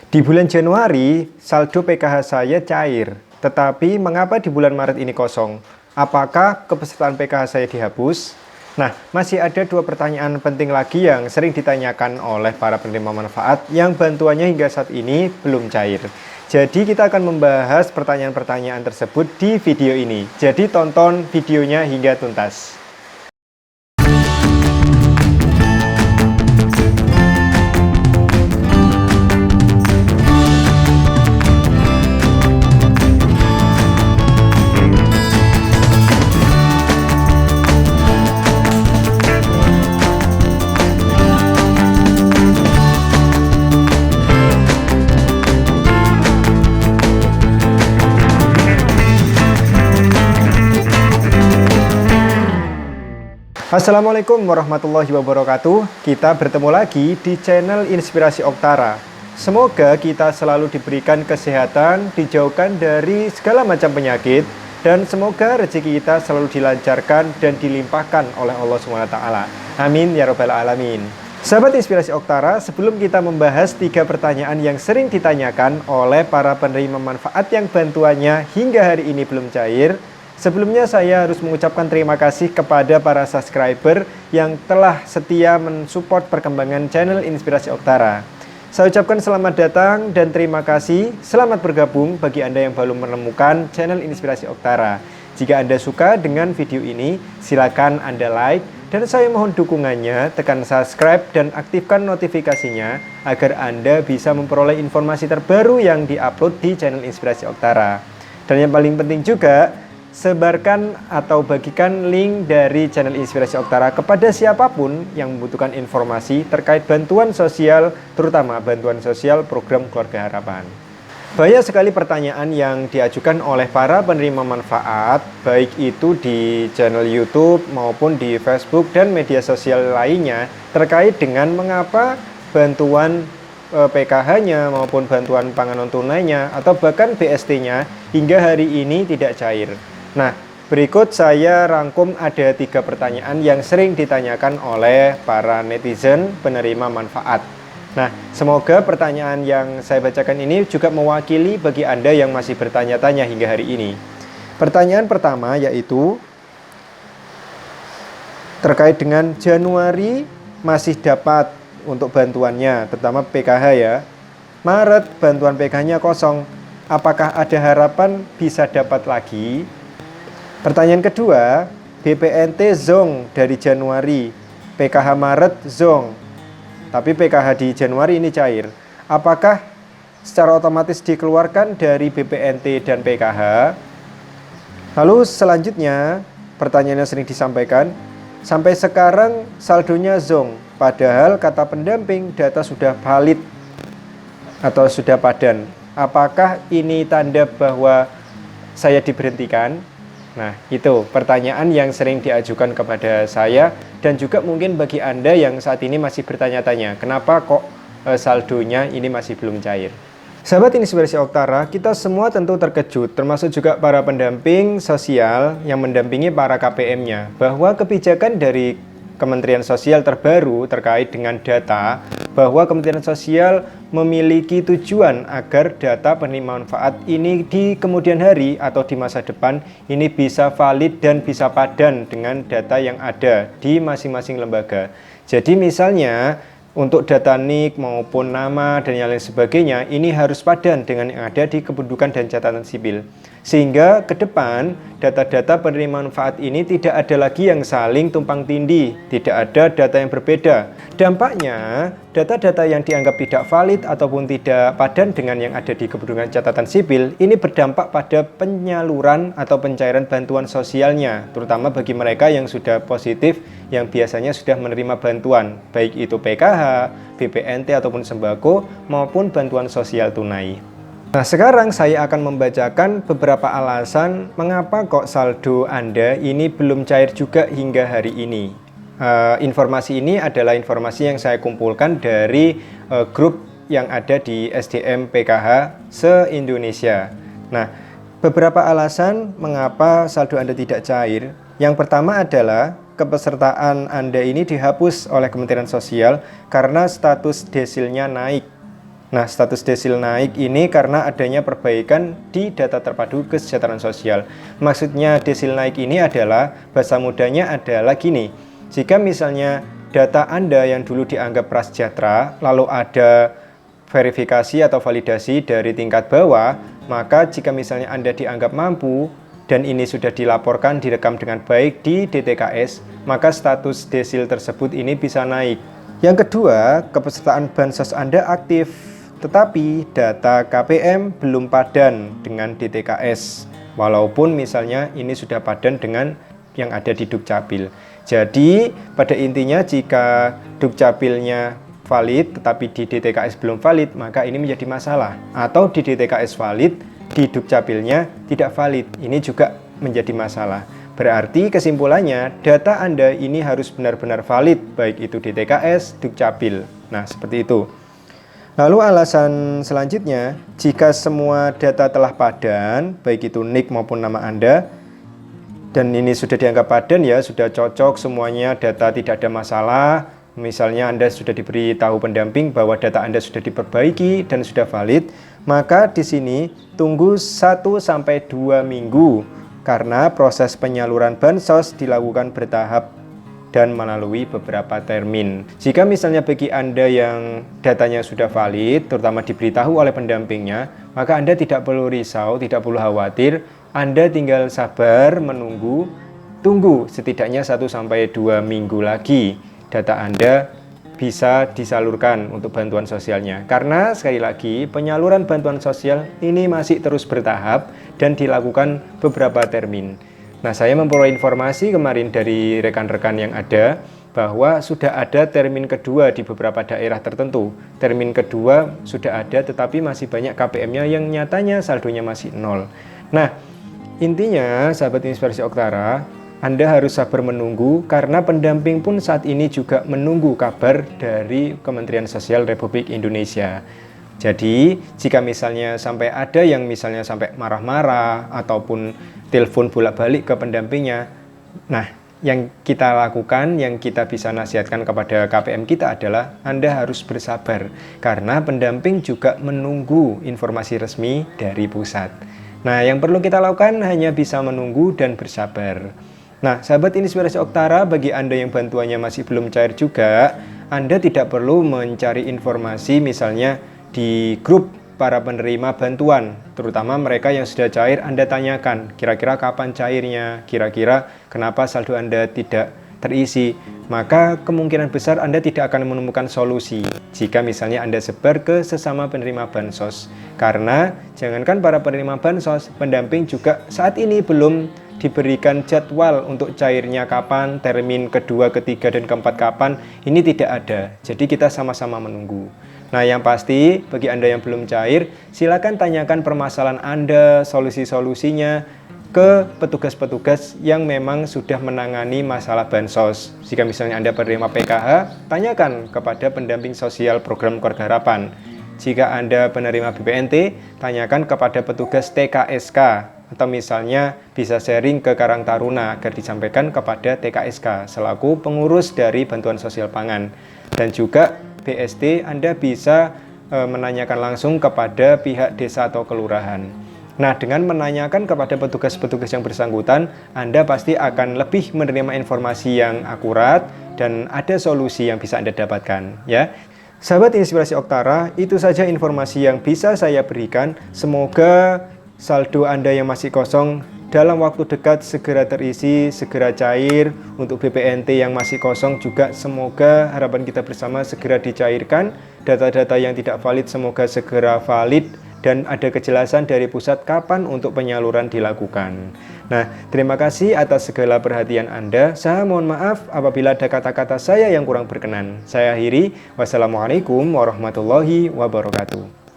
Di bulan Januari, saldo PKH saya cair. Tetapi mengapa di bulan Maret ini kosong? Apakah kepesertaan PKH saya dihapus? Nah, masih ada dua pertanyaan penting lagi yang sering ditanyakan oleh para penerima manfaat yang bantuannya hingga saat ini belum cair. Jadi kita akan membahas pertanyaan-pertanyaan tersebut di video ini. Jadi tonton videonya hingga tuntas. Assalamualaikum warahmatullahi wabarakatuh. Kita bertemu lagi di channel Inspirasi Oktara. Semoga kita selalu diberikan kesehatan, dijauhkan dari segala macam penyakit, dan semoga rezeki kita selalu dilancarkan dan dilimpahkan oleh Allah SWT. Amin ya robbal alamin. Sahabat Inspirasi Oktara, sebelum kita membahas 3 pertanyaan yang sering ditanyakan oleh para penerima manfaat yang bantuannya hingga hari ini belum cair, sebelumnya saya harus mengucapkan terima kasih kepada para subscriber yang telah setia mensupport perkembangan channel Inspirasi Oktara. Saya ucapkan selamat datang dan terima kasih. Selamat bergabung bagi Anda yang baru menemukan channel Inspirasi Oktara. Jika Anda suka dengan video ini, silakan Anda like dan saya mohon dukungannya, tekan subscribe dan aktifkan notifikasinya agar Anda bisa memperoleh informasi terbaru yang diupload di channel Inspirasi Oktara. Dan yang paling penting juga, sebarkan atau bagikan link dari channel Inspirasi Oktara kepada siapapun yang membutuhkan informasi terkait bantuan sosial, terutama bantuan sosial program Keluarga Harapan. Banyak sekali pertanyaan yang diajukan oleh para penerima manfaat, baik itu di channel YouTube maupun di Facebook dan media sosial lainnya, terkait dengan mengapa bantuan PKH-nya maupun bantuan pangan non tunainya atau bahkan BST-nya hingga hari ini tidak cair. Nah, berikut saya rangkum ada 3 pertanyaan yang sering ditanyakan oleh para netizen penerima manfaat. Nah, semoga pertanyaan yang saya bacakan ini juga mewakili bagi Anda yang masih bertanya-tanya hingga hari ini. Pertanyaan pertama yaitu terkait dengan Januari masih dapat untuk bantuannya, terutama PKH ya. Maret bantuan PKH-nya kosong. Apakah ada harapan bisa dapat lagi? Pertanyaan kedua, BPNT zong dari Januari, PKH Maret zong, tapi PKH di Januari ini cair. Apakah secara otomatis dikeluarkan dari BPNT dan PKH? Lalu selanjutnya, pertanyaan yang sering disampaikan, sampai sekarang saldonya zong, padahal kata pendamping data sudah valid atau sudah padan. Apakah ini tanda bahwa saya diberhentikan? Nah, itu pertanyaan yang sering diajukan kepada saya dan juga mungkin bagi Anda yang saat ini masih bertanya-tanya, kenapa kok saldonya ini masih belum cair? Sahabat Inspirasi Oktara, kita semua tentu terkejut, termasuk juga para pendamping sosial yang mendampingi para KPM-nya, bahwa kebijakan dari Kementerian Sosial terbaru terkait dengan data, bahwa Kementerian Sosial memiliki tujuan agar data penerima manfaat ini di kemudian hari atau di masa depan ini bisa valid dan bisa padan dengan data yang ada di masing-masing lembaga. Jadi misalnya untuk data NIK maupun nama dan yang lain sebagainya ini harus padan dengan yang ada di kependudukan dan catatan sipil. Sehingga ke depan data-data penerima manfaat ini tidak ada lagi yang saling tumpang tindih, tidak ada data yang berbeda. Dampaknya data-data yang dianggap tidak valid ataupun tidak padan dengan yang ada di kependudukan catatan sipil ini berdampak pada penyaluran atau pencairan bantuan sosialnya, terutama bagi mereka yang sudah positif yang biasanya sudah menerima bantuan, baik itu PKH, BPNT ataupun sembako maupun bantuan sosial tunai. Nah, sekarang saya akan membacakan beberapa alasan mengapa kok saldo Anda ini belum cair juga hingga hari ini. Informasi ini adalah informasi yang saya kumpulkan dari grup yang ada di SDM PKH se-Indonesia. Nah, beberapa alasan mengapa saldo Anda tidak cair. Yang pertama adalah kepesertaan Anda ini dihapus oleh Kementerian Sosial karena status desilnya naik. Nah, status desil naik ini karena adanya perbaikan di data terpadu kesejahteraan sosial. Maksudnya desil naik ini adalah, bahasa mudanya adalah gini. Jika misalnya data Anda yang dulu dianggap prasejahtera, lalu ada verifikasi atau validasi dari tingkat bawah, maka jika misalnya Anda dianggap mampu, dan ini sudah dilaporkan, direkam dengan baik di DTKS, maka status desil tersebut ini bisa naik. Yang kedua, kepesertaan bansos Anda aktif, tetapi data KPM belum padan dengan DTKS, walaupun misalnya ini sudah padan dengan yang ada di Dukcapil. Jadi pada intinya jika Dukcapilnya valid tetapi di DTKS belum valid, maka ini menjadi masalah. Atau di DTKS valid, di Dukcapilnya tidak valid, ini juga menjadi masalah. Berarti kesimpulannya data Anda ini harus benar-benar valid, baik itu DTKS, Dukcapil. Nah, seperti itu. Lalu alasan selanjutnya, jika semua data telah padan, baik itu NIK maupun nama Anda, dan ini sudah dianggap padan ya, sudah cocok semuanya, data tidak ada masalah, misalnya Anda sudah diberitahu pendamping bahwa data Anda sudah diperbaiki dan sudah valid, maka di sini tunggu 1-2 minggu, karena proses penyaluran bansos dilakukan bertahap dan melalui beberapa termin. Jika misalnya bagi Anda yang datanya sudah valid, terutama diberitahu oleh pendampingnya, maka Anda tidak perlu risau, tidak perlu khawatir. Anda tinggal sabar menunggu, tunggu setidaknya 1-2 minggu lagi data Anda bisa disalurkan untuk bantuan sosialnya. Karena sekali lagi penyaluran bantuan sosial ini masih terus bertahap dan dilakukan beberapa termin. Nah, saya memperoleh informasi kemarin dari rekan-rekan yang ada bahwa sudah ada termin kedua di beberapa daerah tertentu. Termin kedua sudah ada tetapi masih banyak KPM-nya yang nyatanya saldonya masih 0. Nah, intinya sahabat Inspirasi Oktara, Anda harus sabar menunggu karena pendamping pun saat ini juga menunggu kabar dari Kementerian Sosial Republik Indonesia. Jadi, jika misalnya sampai ada yang misalnya sampai marah-marah ataupun telepon bolak-balik ke pendampingnya, nah, yang kita lakukan, yang kita bisa nasihatkan kepada KPM kita adalah Anda harus bersabar, karena pendamping juga menunggu informasi resmi dari pusat. Nah, yang perlu kita lakukan hanya bisa menunggu dan bersabar. Nah, sahabat Inspirasi Oktara, bagi Anda yang bantuannya masih belum cair juga, Anda tidak perlu mencari informasi misalnya di grup para penerima bantuan, terutama mereka yang sudah cair. Anda tanyakan kira-kira kapan cairnya, kira-kira kenapa saldo Anda tidak terisi, maka kemungkinan besar Anda tidak akan menemukan solusi jika misalnya Anda sebar ke sesama penerima bansos. Karena jangankan para penerima bansos, pendamping juga saat ini belum diberikan jadwal untuk cairnya kapan, termin kedua, ketiga, dan keempat kapan, ini tidak ada. Jadi kita sama-sama menunggu. Nah, yang pasti bagi Anda yang belum cair, silakan tanyakan permasalahan Anda, solusi-solusinya ke petugas-petugas yang memang sudah menangani masalah bansos. Jika misalnya Anda penerima PKH, tanyakan kepada pendamping sosial program Keluarga Harapan. Jika Anda penerima BPNT, tanyakan kepada petugas TKSK, atau misalnya bisa sharing ke Karang Taruna agar disampaikan kepada TKSK selaku pengurus dari bantuan sosial pangan. Dan juga BST, Anda bisa menanyakan langsung kepada pihak desa atau kelurahan. Nah, dengan menanyakan kepada petugas-petugas yang bersangkutan, Anda pasti akan lebih menerima informasi yang akurat dan ada solusi yang bisa Anda dapatkan, ya. Sahabat Inspirasi Oktara, itu saja informasi yang bisa saya berikan. Semoga saldo Anda yang masih kosong dalam waktu dekat segera terisi, segera cair. Untuk BPNT yang masih kosong juga semoga harapan kita bersama segera dicairkan. Data-data yang tidak valid semoga segera valid dan ada kejelasan dari pusat kapan untuk penyaluran dilakukan. Nah, terima kasih atas segala perhatian Anda. Saya mohon maaf apabila ada kata-kata saya yang kurang berkenan. Saya akhiri. Wassalamualaikum warahmatullahi wabarakatuh.